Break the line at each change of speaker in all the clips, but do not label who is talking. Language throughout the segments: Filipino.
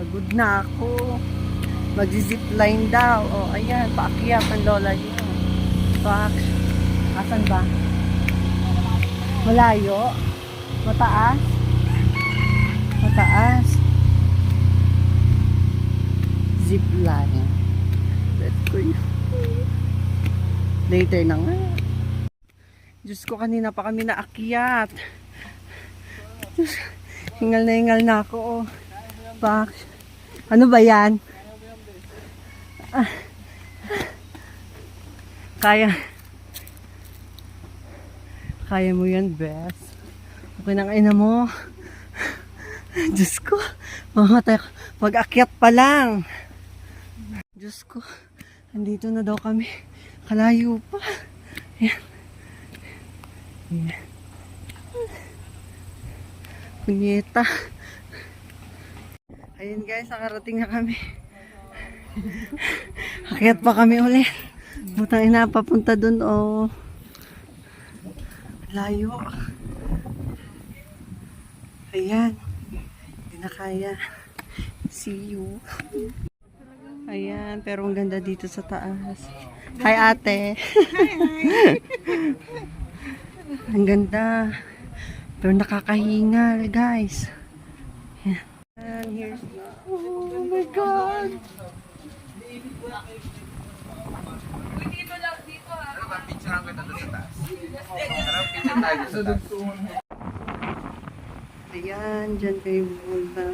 Pagod na ako. Mag-zipline daw. O, ayan, paakyat ang lola niyo. Pak. Asan ba? Malayo? Mataas? Mataas. Zipline. Let's go. Later na nga. Diyos ko, kanina pa kami naakyat. Diyos, hingal na ako. Oh. Pak. Ano ba yan? Kaya mo yan, Bes. Okay na kaina mo. Diyos ko, mamatay ako. Pag-akyat pa lang. Diyos ko, andito na daw kami. Kalayo pa. Ayan. Ayan. Punyeta. Ayan guys, nakarating na kami. Akyat pa kami ulit. Butang ina, papunta dun o. Layo. Ayan. Hindi na kaya. See you. Ayan, pero ang ganda dito sa taas. Hi ate. Ang ganda. Pero nakakahingal guys. Ayan. And here's the... Oh my God.
Dito lang, dito ha.
Picture ang ganda doon sa taas. Parang picture tayo sa taas.
Ayan, dyan kayo punta.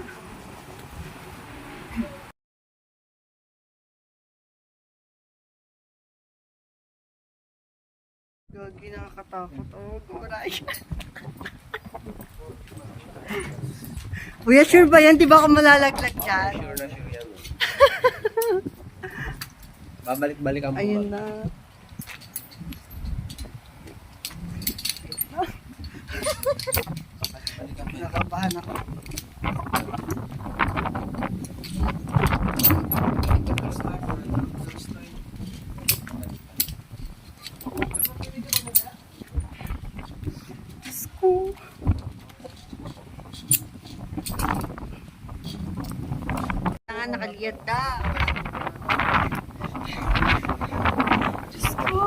Gagi, nakakatakot. Oh, kuray. Kuya, sure ba yan? Di ba ako malalaglag dyan?
Sure na sure yan. Babalik-balik ang
Ayun na. Nakabahan ako. Diyos ko. Nakaliyad na. Diyos ko.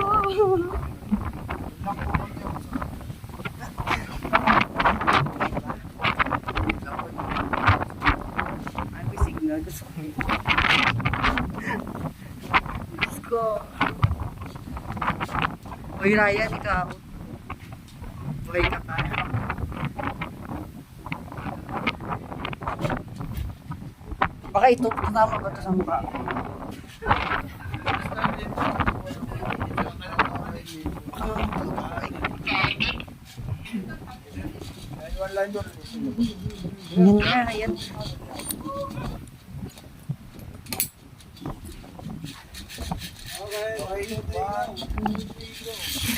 Ay, may signal. Diyos ko. Diyos ko. Uy, Ryan, ikaw. Buhay ka pa. Baka ito, tama ba ito sa mukha? Yan nga, yan.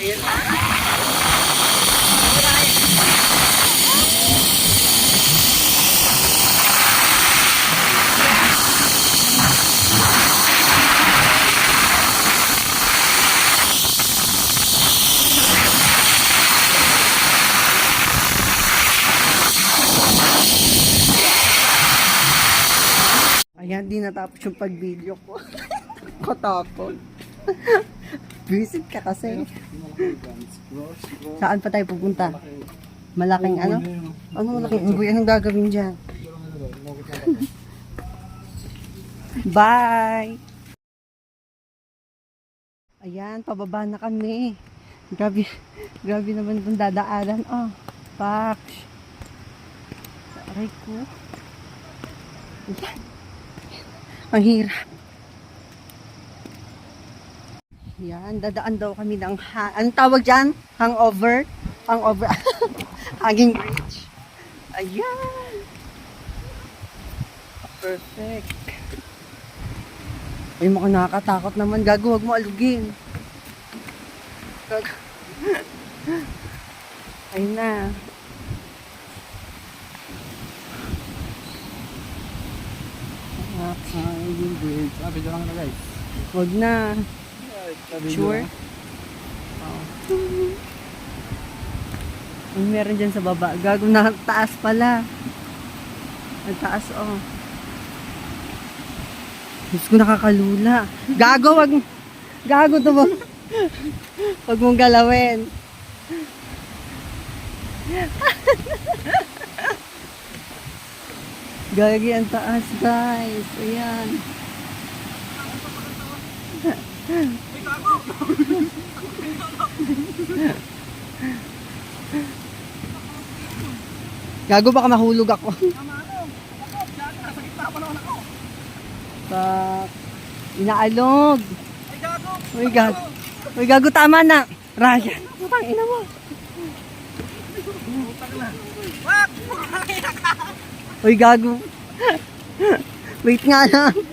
Ayan na. Ayan, di natapos yung pag-video ko. Katakot. Visit ka kasi. Saan pa tayo pupunta? Malaking ano? Ano malaking uboy? Anong gagawin dyan? Bye! Ayan, pababa na kami. Grabe, grabe naman itong dadaanan. Oh, pak. Aray ko. Ayan. Ang hirap. Yan, dadaan daw kami ng anong tawag dyan? Hangover? Hangover. Hanging bridge. Ayan. Perfect. Ay, mukhang nakakatakot naman. Gago, huwag mo alugin. Ayun na.
Hanging bridge. Video lang na guys.
Huwag na. Sure? Oh. Meron dyan sa baba. Gago na taas pala. Ang taas, oh. Diyos ko, nakakalula. Gago, wag. Gago to ba? Wag mong galawin. Gagi ang taas, guys. Ayan. Gago, baka mahulog ako. Pak. Inaalog. Uy, gago. Uy, gago, tama na. Ryan. Putang ina mo. Uy, gago. Wait nga lang.